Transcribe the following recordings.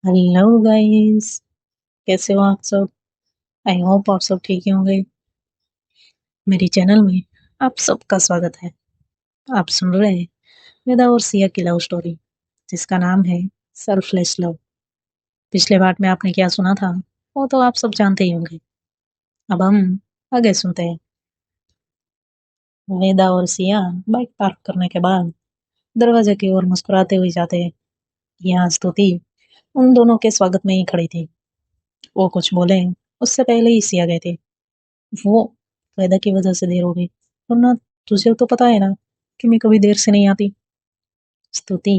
Hello guys. कैसे हो आप सब? आई होप आप सब ठीक ही होंगे। मेरी चैनल में आप सबका स्वागत है। आप सुन रहे हैं वेदा और सिया की लव स्टोरी, जिसका नाम है सेल्फलेस लव। पिछले पार्ट में आपने क्या सुना था वो तो आप सब जानते ही होंगे। अब हम आगे सुनते हैं। वेदा और सिया बाइक पार्क करने के बाद दरवाजे की ओर मुस्कुराते हुए जाते हैं। यहाँ स्तुति उन दोनों के स्वागत में ही खड़ी थी। वो कुछ बोले उससे पहले ही सिया गए थे। वो वेदा की वजह से देर हो गई, वरना तुझे तो पता है ना कि मैं कभी देर से नहीं आती। स्तुति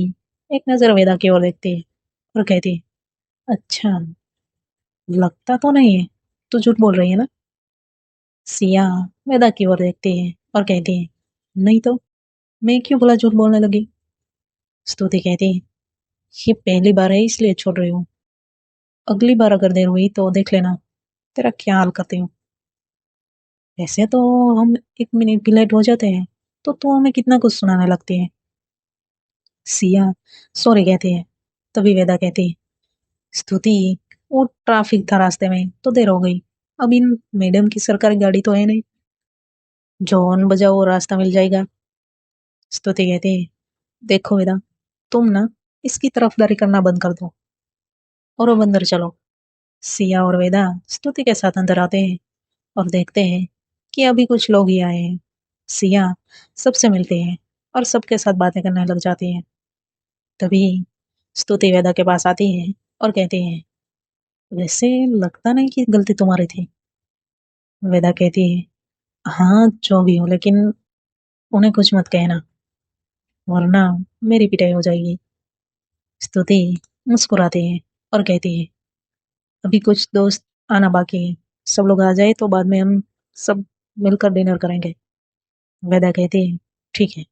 एक नजर वेदा की ओर देखती है और कहती है, अच्छा, लगता तो नहीं है तू झूठ बोल रही है ना। सिया वेदा की ओर देखती है और कहती है, नहीं तो मैं क्यों भला झूठ बोलने लगी। स्तुति कहती है, ये पहली बार है इसलिए छोड़ रही हूँ। अगली बार अगर देर हुई तो देख लेना तेरा क्या हाल करती हूँ। वैसे तो हम 1 मिनट भी लेट हो जाते हैं तो तू हमें कितना कुछ सुनाने लगती है। सिया सॉरी कहती है। तभी वेदा कहती है, स्तुति वो ट्रैफिक था रास्ते में तो देर हो गई। अब इन मैडम की सरकारी गाड़ी तो है नहीं, जो हॉर्न बजाओ वो रास्ता मिल जाएगा। स्तुति कहती है, देखो वेदा, तुम ना इसकी तरफदारी करना बंद कर दो और अब अंदर चलो। सिया और वेदा स्तुति के साथ अंदर आते हैं और देखते हैं कि अभी कुछ लोग ही आए हैं। सिया सबसे मिलते हैं और सबके साथ बातें करने लग जाती है। तभी स्तुति वेदा के पास आती है और कहती है, वैसे लगता नहीं कि गलती तुम्हारी थी। वेदा कहती है, हाँ जो भी हो, लेकिन उन्हें कुछ मत कहना वरना मेरी पिटाई हो जाएगी। स्तुति मुस्कुराती है और कहती है, अभी कुछ दोस्त आना बाकी है, सब लोग आ जाए तो बाद में हम सब मिलकर डिनर करेंगे। वेदा कहती है, ठीक है,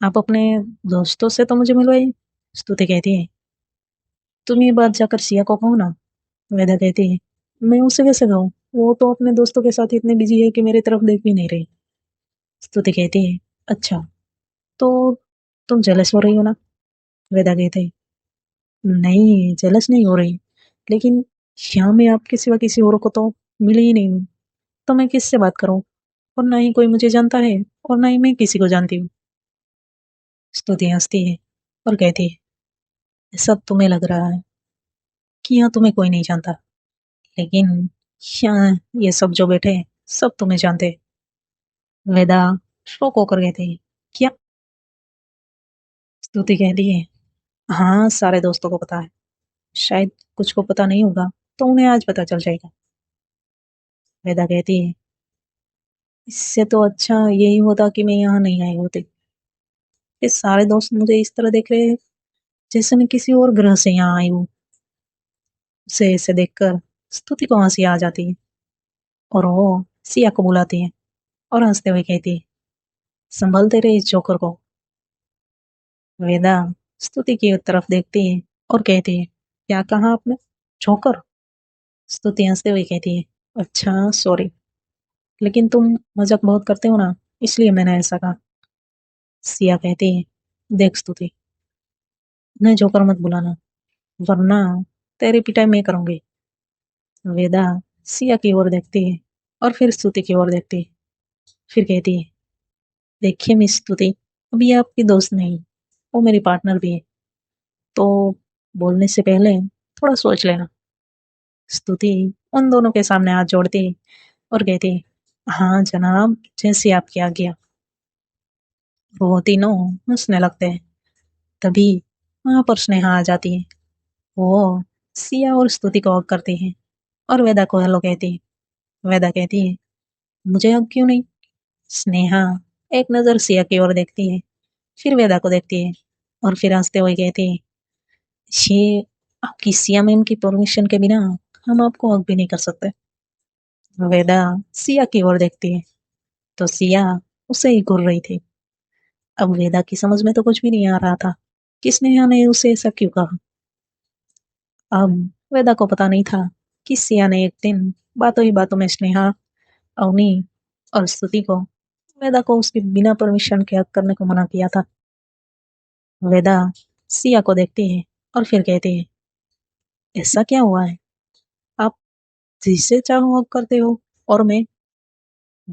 आप अपने दोस्तों से तो मुझे मिलवाइए। स्तुति कहती है, तुम ये बात जाकर सिया को कहो ना। वेदा कहती है, मैं उसे कैसे कहूँ, वो तो अपने दोस्तों के साथ इतने बिजी है कि मेरी तरफ देख भी नहीं रही। स्तुति कहती है, अच्छा, तो तुम जेलस हो रही हो ना। वेदा कहते हैं, नहीं जेलस नहीं हो रही, लेकिन यहाँ में आपके सिवा किसी और को तो मिली ही नहीं हूँ, तो मैं किससे बात करूँ। और ना ही कोई मुझे जानता है और ना ही मैं किसी को जानती हूँ। स्तुति हंसती है और कहती है, सब तुम्हें लग रहा है कि यहाँ तुम्हें कोई नहीं जानता, लेकिन यहाँ ये सब जो बैठे हैं सब तुम्हें जानते हैं। वेदा शौक होकर कहते हैं, क्या। स्तुति कहती है, हाँ सारे दोस्तों को पता है, शायद कुछ को पता नहीं होगा तो उन्हें आज पता चल जाएगा। वेदा कहती है, इससे तो अच्छा यही होता कि मैं यहाँ नहीं आई होती। ये सारे दोस्त मुझे इस तरह देख रहे हैं जैसे मैं किसी और ग्रह से यहाँ आई हूँ। उसे इसे देखकर स्तुति को हंसी आ जाती है और वो सिया को बुलाती है और हंसते हुए कहती है, संभलते रहे इस जोकर को। वेदा स्तुति की तरफ देखती है और कहती है, क्या कहा आपने, जोकर। स्तुति हंसते हुए कहती है, अच्छा सॉरी, लेकिन तुम मजाक बहुत करते हो ना, इसलिए मैंने ऐसा कहा। सिया कहती है, देख स्तुति, उन्हें जोकर मत बुलाना वरना तेरी पिटाई मैं करूंगी। वेदा सिया की ओर देखती है और फिर स्तुति की ओर देखती है, फिर कहती है, देखिए मिस स्तुति, अभी ये आपकी दोस्त नहीं, वो मेरी पार्टनर भी है, तो बोलने से पहले थोड़ा सोच लेना। स्तुति उन दोनों के सामने हाथ जोड़ती है और कहती है, हाँ जनाब, जैसी आपकी आज्ञा। वो तीनों हंसने लगते हैं। तभी वहां पर स्नेहा आ जाती है। वो सिया और स्तुति को हक करती है और वेदा को हेलो कहती है। वेदा कहती है, मुझे हक क्यों नहीं। स्नेहा एक नजर सिया की ओर देखती है, फिर वेदा को देखती है और फिर हंसते हुए कहती है, ये आपकी सिया मैम की परमिशन के बिना हम आपको हक भी नहीं कर सकते। वेदा सिया की ओर देखती है तो सिया उसे ही घूर रही थी। अब वेदा की समझ में तो कुछ भी नहीं आ रहा था कि स्नेहा ने उसे ऐसा क्यों कहा। अब वेदा को पता नहीं था कि सिया ने एक दिन बातों ही बातों में स्नेहा, अवनी और स्तुति को वेदा को उसके बिना परमिशन के हक करने को मना किया था। वेदा सिया को देखती है और फिर कहती है, ऐसा क्या हुआ है? आप जिसे चाहो हक करते हो और मैं?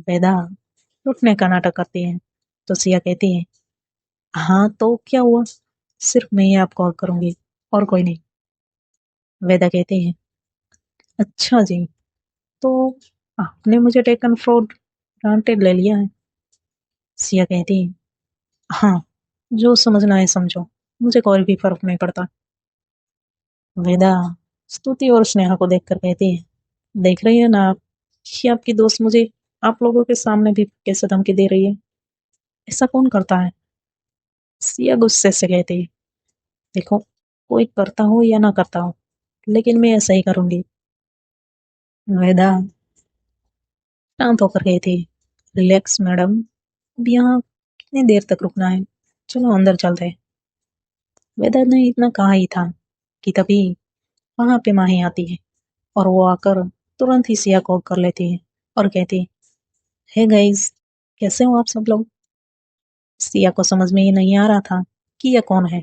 वेदा उठने का नाटक करती है तो सिया कहती है, हाँ तो क्या हुआ? सिर्फ मैं ही आपको हक करूंगी और कोई नहीं। वेदा कहती है, अच्छा जी, तो आपने मुझे टेकन फॉर ग्रांटेड ले लिया है। सिया कहती है, हाँ, जो समझना है समझो, मुझे कोई भी फर्क नहीं पड़ता। वेदा स्तुति और स्नेहा को देखकर कहती है, देख रही है ना आप कि आपकी दोस्त मुझे आप लोगों के सामने भी कैसे धमकी दे रही है। ऐसा कौन करता है? सिया गुस्से से कहती है, देखो, कोई करता हो या ना करता हो, लेकिन मैं ऐसा ही करूंगी। वेदा शांत होकर कहती है, रिलैक्स मैडम, अब यहाँ कितनी देर तक रुकना है, चलो अंदर चलते हैं। वेदा ने इतना कहा ही था कि तभी वहां पे माही आती है और वो आकर तुरंत ही सिया को कर लेती है और कहती है, हे गाइस, कैसे हो आप सब लोग? सिया को समझ में ही नहीं आ रहा था कि यह कौन है।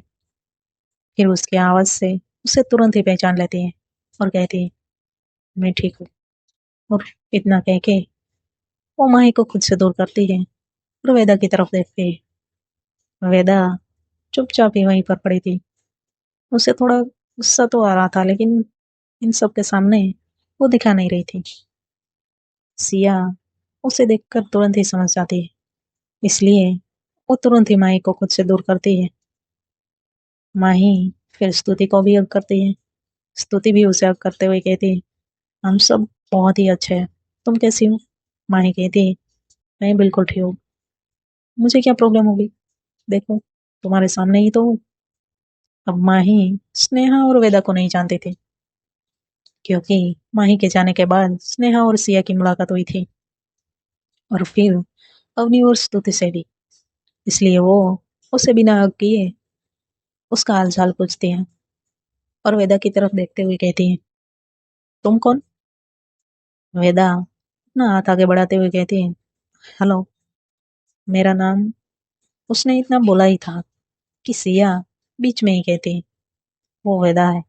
फिर उसकी आवाज से उसे तुरंत ही पहचान लेती है और कहती है, मैं ठीक हूँ। और इतना कह के वो माही को खुद से दूर करती है और वेदा की तरफ देखती है। वेदा चुपचाप ही वहीं पर पड़ी थी। उसे थोड़ा गुस्सा तो आ रहा था, लेकिन इन सब के सामने वो दिखा नहीं रही थी। सिया उसे देखकर तुरंत ही समझ जाती है, इसलिए वो तुरंत ही माही को खुद से दूर करती है। माही फिर स्तुति को भी हग करती है। स्तुति भी उसे हग करते हुए कहती है, हम सब बहुत ही अच्छे हैं, तुम कैसी हो? माही कहती है, मैं बिल्कुल ठीक हूँ, मुझे क्या प्रॉब्लम होगी, देखो तुम्हारे सामने ही तो हूँ। अब माही स्नेहा और वेदा को नहीं जानती थी, क्योंकि माही के जाने के बाद स्नेहा और सिया की मुलाकात हुई थी, और फिर अवनी और स्तुति से भी। इसलिए वो उसे बिना हक किए उसका हाल चाल पूछती हैं और वेदा की तरफ देखते हुए कहती हैं, तुम कौन? वेदा अपना हाथ आगे बढ़ाते हुए कहती है, हेलो, मेरा नाम। उसने इतना बोला ही था कि सिया बीच में ही कहती, वो वेदा है।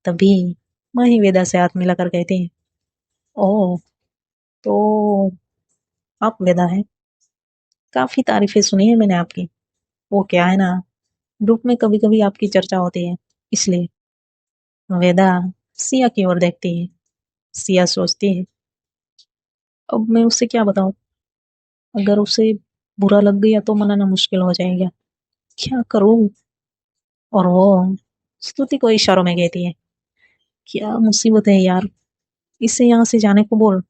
तभी माही वेदा से हाथ मिलाकर कहती है, ओह, तो आप वेदा है, काफी तारीफें सुनी है मैंने आपकी। वो क्या है ना, ग्रुप में कभी कभी आपकी चर्चा होती है, इसलिए। वेदा सिया की ओर देखती है। सिया सोचती है, अब मैं उससे क्या बताऊं, अगर उसे बुरा लग गया तो मनाना मुश्किल हो जाएगा, क्या करूं? और वो स्तुति को इशारों में कहती है, क्या मुसीबत है यार, इससे यहाँ से जाने को बोल।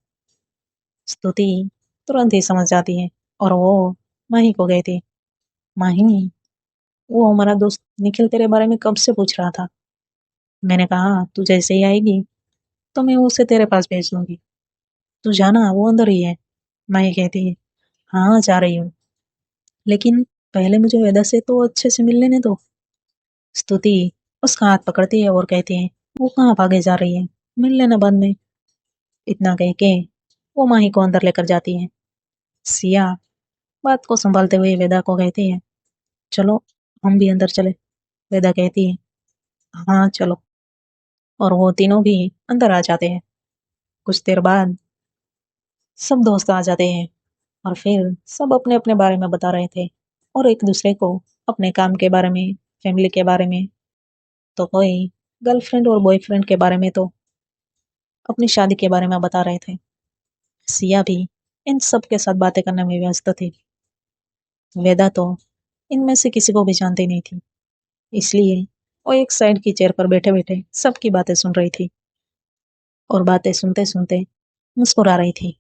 स्तुति तुरंत ही समझ जाती है और वो माही को कहती है, माही, वो हमारा दोस्त निखिल तेरे बारे में कब से पूछ रहा था। मैंने कहा तू जैसे ही आएगी तो मैं उसे तेरे पास भेज दूंगी, तू जाना, वो अंदर ही है। माही कहती है, हाँ जा रही हूँ, लेकिन पहले मुझे वेदा से तो अच्छे से मिल लेने दो। स्तुति उसका हाथ पकड़ती है और कहती है, वो कहाँ भागे जा रही है, मिल लेना बाद में। इतना कह के वो माही को अंदर लेकर जाती है। सिया बात को संभालते हुए वेदा को कहती है, चलो हम भी अंदर चले। वेदा कहती है, हाँ चलो। और वो तीनों भी अंदर आ जाते हैं। कुछ देर बाद सब दोस्त आ जाते हैं और फिर सब अपने अपने बारे में बता रहे थे और एक दूसरे को अपने काम के बारे में, फैमिली के बारे में, तो कोई गर्लफ्रेंड और बॉयफ्रेंड के बारे में, तो अपनी शादी के बारे में बता रहे थे। सिया भी इन सब के साथ बातें करने में व्यस्त थी। वेदा तो इनमें से किसी को भी जानती नहीं थी, इसलिए वो एक साइड की चेयर पर बैठे बैठे सबकी बातें सुन रही थी और बातें सुनते सुनते मुस्कुरा रही थी।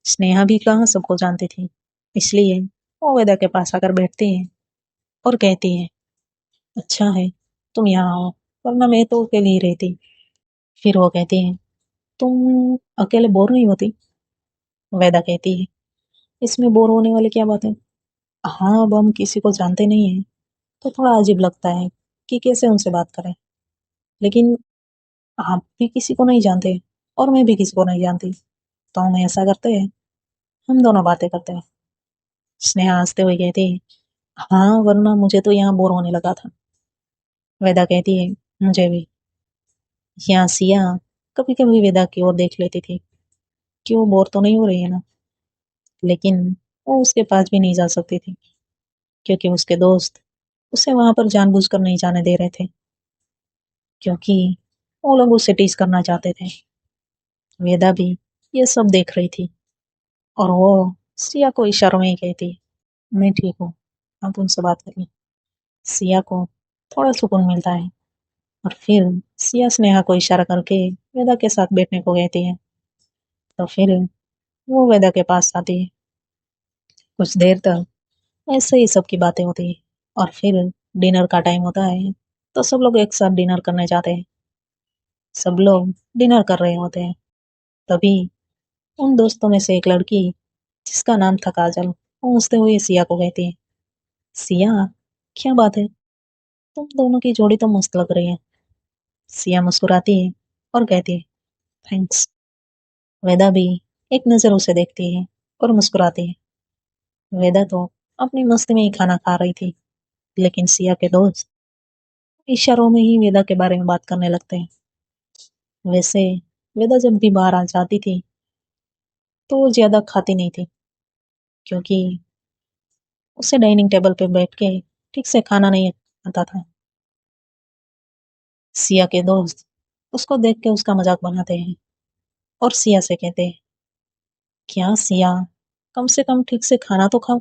स्नेहा भी कहाँ सबको जानती थी, इसलिए वो वेदा के पास आकर बैठती है और कहती है, अच्छा है तुम यहाँ आओ, वरना मैं तो अकेली ही रहती। फिर वो कहती है, तुम अकेले बोर नहीं होती? वेदा कहती है, इसमें बोर होने वाली क्या बात है? हाँ, अब हम किसी को जानते नहीं हैं तो थोड़ा अजीब लगता है कि कैसे उनसे बात करें, लेकिन आप भी किसी को नहीं जानते और मैं भी किसी को नहीं जानती, तो हम ऐसा करते हैं, हम दोनों बातें करते हैं। स्नेहा हंसते हुए कहती है, हाँ, वरना मुझे तो यहाँ बोर होने लगा था। वेदा कहती है, मुझे भी। यहाँ सिया कभी कभी वेदा की ओर देख लेती थी कि वो बोर तो नहीं हो रही है ना, लेकिन वो उसके पास भी नहीं जा सकती थी क्योंकि उसके दोस्त उसे वहां पर जानबूझकर नहीं जाने दे रहे थे, क्योंकि वो लोग उसे टीज करना चाहते थे। वेदा भी ये सब देख रही थी और वो सिया को इशारों में ही कहती, मैं ठीक हूँ, आप उनसे बात करिए। सिया को थोड़ा सुकून मिलता है और फिर सिया स्नेहा को इशारा करके वेदा के साथ बैठने को कहती है। तो फिर वो वेदा के पास आती है। कुछ देर तक ऐसे ही सबकी बातें होती है और फिर डिनर का टाइम होता है, तो सब लोग एक साथ डिनर करने जाते हैं। सब लोग डिनर कर रहे होते हैं, तभी उन दोस्तों में से एक लड़की जिसका नाम था काजल, वो हंसते हुए सिया को कहती है, सिया, क्या बात है, तुम दोनों की जोड़ी तो मस्त लग रही है। सिया मुस्कुराती है और कहती है, थैंक्स। वेदा भी एक नजर उसे देखती है और मुस्कुराती है। वेदा तो अपनी मस्ती में ही खाना खा रही थी, लेकिन सिया के दोस्त इशारों में ही वेदा के बारे में बात करने लगते हैं। वैसे वेदा जब भी बाहर आ जाती थी तो वो ज्यादा खाती नहीं थी, क्योंकि उसे डाइनिंग टेबल पे बैठ के ठीक से खाना नहीं आता था। सिया के दोस्त उसको देख के उसका मजाक बनाते हैं और सिया से कहते हैं, क्या सिया, कम से कम ठीक से खाना तो खाओ।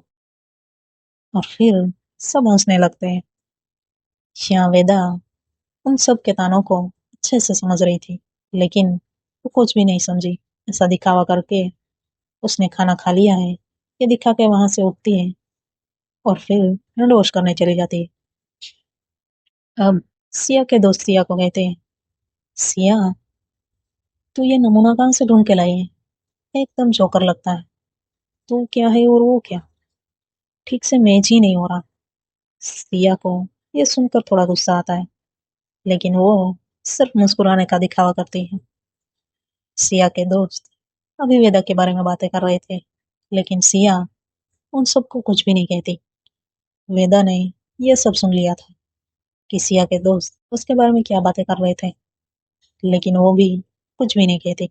और फिर सब हंसने लगते हैं। यहाँ वेदा उन सब के तानों को अच्छे से समझ रही थी, लेकिन वो कुछ भी नहीं समझी। ऐसा दिखावा करके उसने खाना खा लिया है, ये दिखा के वहां से उठती है और फिर हैंड वॉश करने चली जाती है। अब सिया के दोस्त सिया को कहते हैं, सिया, तू ये नमूना कहाँ से ढूंढ के लाई है, एकदम जोकर लगता है। तू क्या है और वो क्या, ठीक से मैच ही नहीं हो रहा। सिया को ये सुनकर थोड़ा गुस्सा आता है, लेकिन वो सिर्फ मुस्कुराने का दिखावा करती है। सिया के दोस्त अभी वेदा के बारे में बातें कर रहे थे, लेकिन सिया उन सबको कुछ भी नहीं कहती। वेदा ने ये सब सुन लिया था कि सिया के दोस्त उसके बारे में क्या बातें कर रहे थे, लेकिन वो भी कुछ भी नहीं कहती।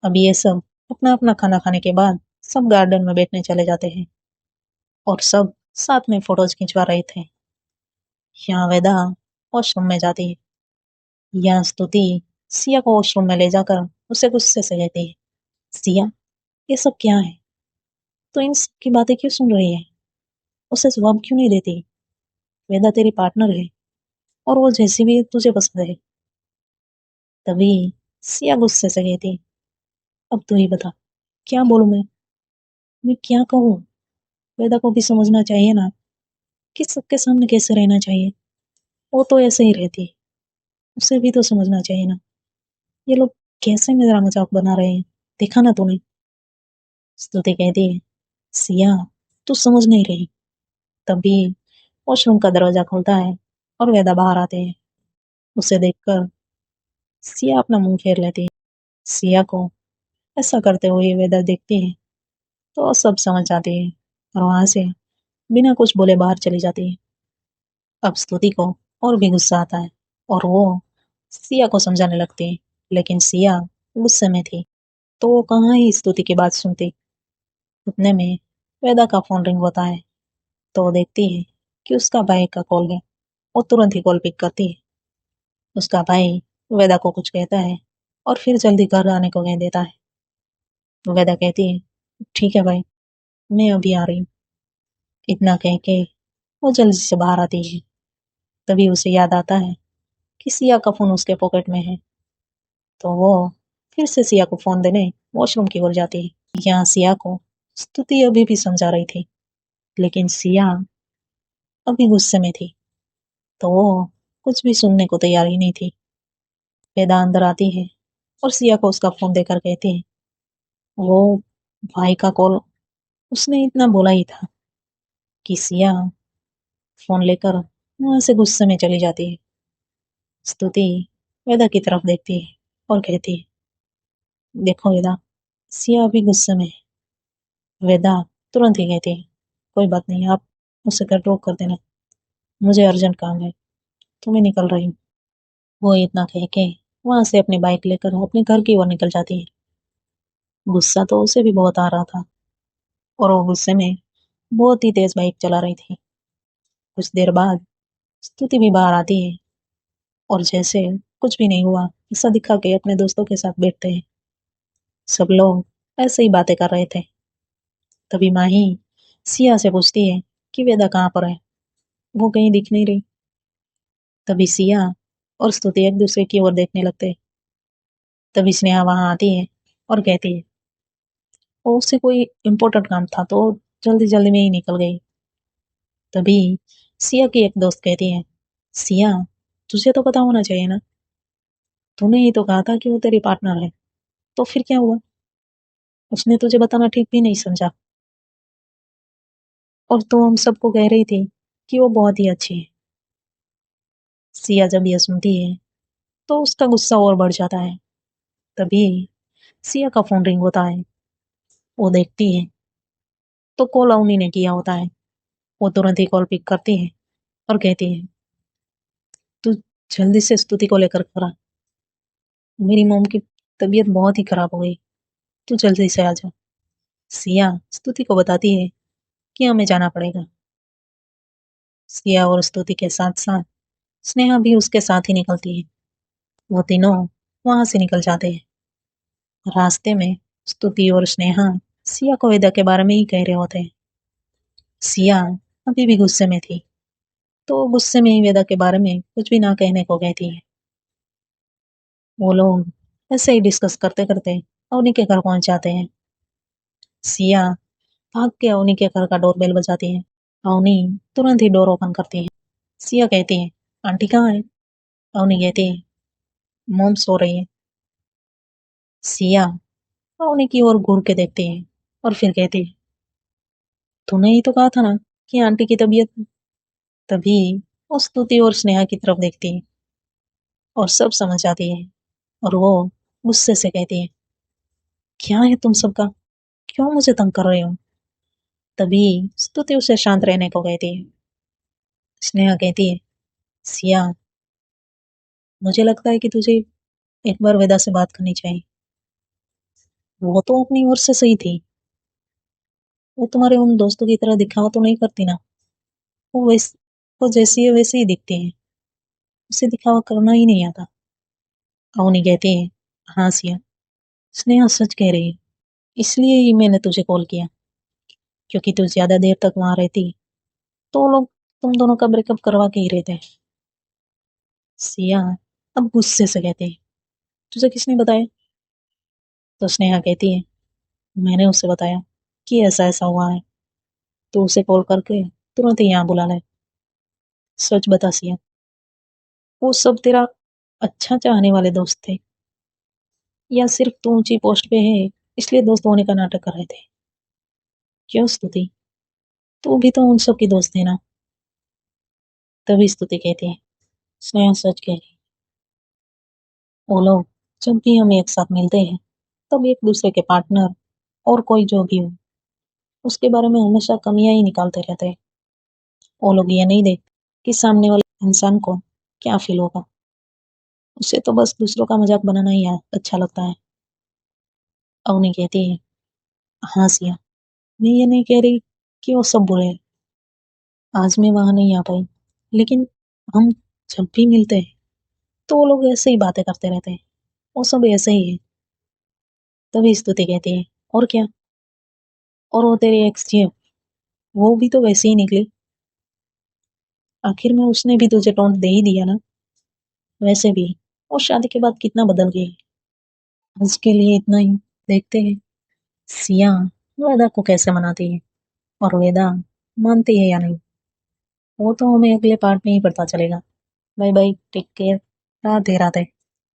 अब ये सब अपना अपना खाना खाने के बाद सब गार्डन में बैठने चले जाते हैं और सब साथ में फोटोज खिंचवा रहे थे। यहाँ वेदा वॉशरूम में जाती है। यहाँ स्तुति सिया को वॉशरूम में ले जाकर उसे गुस्से से कहती है, सिया, ये सब क्या है, तो इन सब की बातें क्यों सुन रही है, उसे जवाब क्यों नहीं देती। वेदा तेरी पार्टनर है और वो जैसी भी है तुझे पसंद है। तभी सिया गुस्से से कहती, अब तू ही बता, क्या बोलूं मैं क्या कहूँ। वेदा को भी समझना चाहिए ना कि सबके सामने कैसे रहना चाहिए। वो तो ऐसे ही रहती है, उसे भी तो समझना चाहिए ना। ये लोग कैसे मेरा मजाक बना रहे हैं, देखा ना तूने। स्तुति कहती है, सिया, तू समझ नहीं रही। तभी वॉशरूम का दरवाजा खुलता है और वेदा बाहर आते हैं। उसे देखकर सिया अपना मुंह फेर लेती है। सिया को ऐसा करते हुए वेदा देखती है तो सब समझ जाती है और वहां से बिना कुछ बोले बाहर चली जाती है। अब स्तुति को और भी गुस्सा आता है और वो सिया को समझाने लगती है, लेकिन सिया गुस्से में थी तो वो कहाँ ही स्तुति की बात सुनती। उतने में वेदा का फोन रिंग होता है, तो वो देखती है कि उसका भाई का कॉल है। वो तुरंत ही कॉल पिक करती है। उसका भाई वेदा को कुछ कहता है और फिर जल्दी घर आने को कह देता है। वेदा कहती है, ठीक है भाई, मैं अभी आ रही हूँ। इतना कह के वो जल्दी से बाहर आती है। तभी उसे याद आता है कि सिया का फोन उसके पॉकेट में है, तो वो फिर से सिया को फोन देने वॉशरूम की ओर जाती है। यहाँ सिया को स्तुति अभी भी समझा रही थी, लेकिन सिया अभी गुस्से में थी तो वो कुछ भी सुनने को तैयार ही नहीं थी। वेदा अंदर आती है और सिया को उसका फोन देकर कहती है, वो भाई का कॉल, उसने इतना बोला ही था। कि सिया फोन लेकर वहां से गुस्से में चली जाती है। स्तुति वेदा की तरफ देखती है और कहती है, देखो वेदा, सिया अभी गुस्से में है। वेदा तुरंत ही कहती है, कोई बात नहीं, आप उसे घर ड्रॉप कर देना, मुझे अर्जेंट काम है, तो मैं निकल रही हूँ। वो इतना कह के वहां से अपनी बाइक लेकर अपने घर की ओर निकल जाती है। गुस्सा तो उसे भी बहुत आ रहा था और वो गुस्से में बहुत ही तेज बाइक चला रही थी। कुछ देर बाद स्तुति भी बाहर आती है और जैसे कुछ भी नहीं हुआ ऐसा दिखा के अपने दोस्तों के साथ बैठते हैं। सब लोग ऐसे ही बातें कर रहे थे। तभी माही सिया से पूछती है कि वेदा कहाँ पर है, वो कहीं दिख नहीं रही। तभी सिया और स्तुति एक दूसरे की ओर देखने लगते। तभी स्नेहा वहां आती है और कहती है वो उससे कोई इम्पोर्टेंट काम था तो जल्दी जल्दी में ही निकल गई। तभी सिया की एक दोस्त कहती है, सिया तुझे तो पता होना चाहिए ना, तूने ही तो कहा था कि वो तेरी पार्टनर है, तो फिर क्या हुआ? उसने तुझे बताना ठीक भी नहीं समझा और तो हम सबको कह रही थी कि वो बहुत ही अच्छी है। सिया जब यह सुनती है तो उसका गुस्सा और बढ़ जाता है। तभी सिया का फोन रिंग होता है। वो देखती है तो कॉल अवनी ने किया होता है। वो तुरंत ही कॉल पिक करती है और कहती है, तू जल्दी से स्तुति को लेकर करा, मेरी मॉम की तबीयत बहुत ही खराब हो गई, तू जल्दी से आ जा। सिया स्तुति को बताती है कि हमें जाना पड़ेगा। सिया और स्तुति के साथ साथ स्नेहा भी उसके साथ ही निकलती है। वो तीनों वहां से निकल जाते हैं। रास्ते में स्तुति और स्नेहा सिया को वेदा के बारे में ही कह रहे होते हैं। सिया अभी भी गुस्से में थी तो गुस्से में ही वेदा के बारे में कुछ भी ना कहने को कहती है। वो लोग ऐसे ही डिस्कस करते करते अवनी के घर पहुंच जाते हैं। सिया भाग के अवनी के घर का डोरबेल बजाती है। अवनी तुरंत ही डोर ओपन करती है। सिया कहती है, आंटी कहाँ है? अवनी कहती है, मॉम सो रही है। सिया अवनी की ओर घूर के देखती है और फिर कहती है, तूने ही तो कहा था ना कि आंटी की तबीयत। तभी वो स्तुति और स्नेहा की तरफ देखती है और सब समझ जाती है और वो गुस्से से कहती है, क्या है तुम सबका, क्यों मुझे तंग कर रहे हो? तभी स्तुति उसे शांत रहने को कहती है। स्नेहा कहती है, सिया मुझे लगता है कि तुझे एक बार वेदा से बात करनी चाहिए। वो तो अपनी ओर से सही थी, वो तुम्हारे उन दोस्तों की तरह दिखावा तो नहीं करती ना। वो जैसी है वैसे ही दिखती है, उसे दिखावा करना ही नहीं आता। अवनी कहती है, हाँ सिया, स्नेहा सच कह रही है, इसलिए ही मैंने तुझे कॉल किया, क्योंकि तू ज्यादा देर तक वहां रहती तो वो लोग तुम दोनों का ब्रेकअप करवा के ही रहते। सिया अब गुस्से से कहती है, तुझे किसने बताया? तो स्नेहा कहती है, मैंने उसे बताया कि ऐसा ऐसा हुआ है, तो उसे कॉल करके तुरंत ही यहाँ बुला ले। सच बता सिया, वो सब तेरा अच्छा चाहने वाले दोस्त थे या सिर्फ तू ऊंची पोस्ट पे है इसलिए दोस्त होने का नाटक कर रहे थे? क्यों स्तुति, तू भी तो उन सब की दोस्त है ना? तभी स्तुति कहती है, स्नेहा सच कह रही, वो लोग जब भी हम एक साथ मिलते हैं तब एक दूसरे के पार्टनर और कोई जो भी हो उसके बारे में हमेशा कमियां ही निकालते रहते हैं। वो लोग ये नहीं देखते कि सामने वाले इंसान को क्या फील होगा, उसे तो बस दूसरों का मजाक बनाना ही अच्छा लगता है। अवनी कहती है, हाँ सिया, मैं ये नहीं कह रही कि वो सब बुरे हैं, आज मैं वहां नहीं आ पाई, लेकिन हम जब भी मिलते हैं तो वो लोग ऐसे ही बातें करते रहते हैं, वो सब ऐसे ही है। तभी स्तुति कहती है, और क्या, और वो तेरी एक्स जी वो भी तो वैसे ही निकली, आखिर में उसने भी तुझे टोंट दे ही दिया ना। वैसे भी वो शादी के बाद कितना बदल गई। उसके लिए इतना ही, देखते हैं सिया वेदा को कैसे मनाती है और वेदा मानती है या नहीं, वो तो हमें अगले पार्ट में ही पता चलेगा। Bye bye, take care, Radhe Radhe.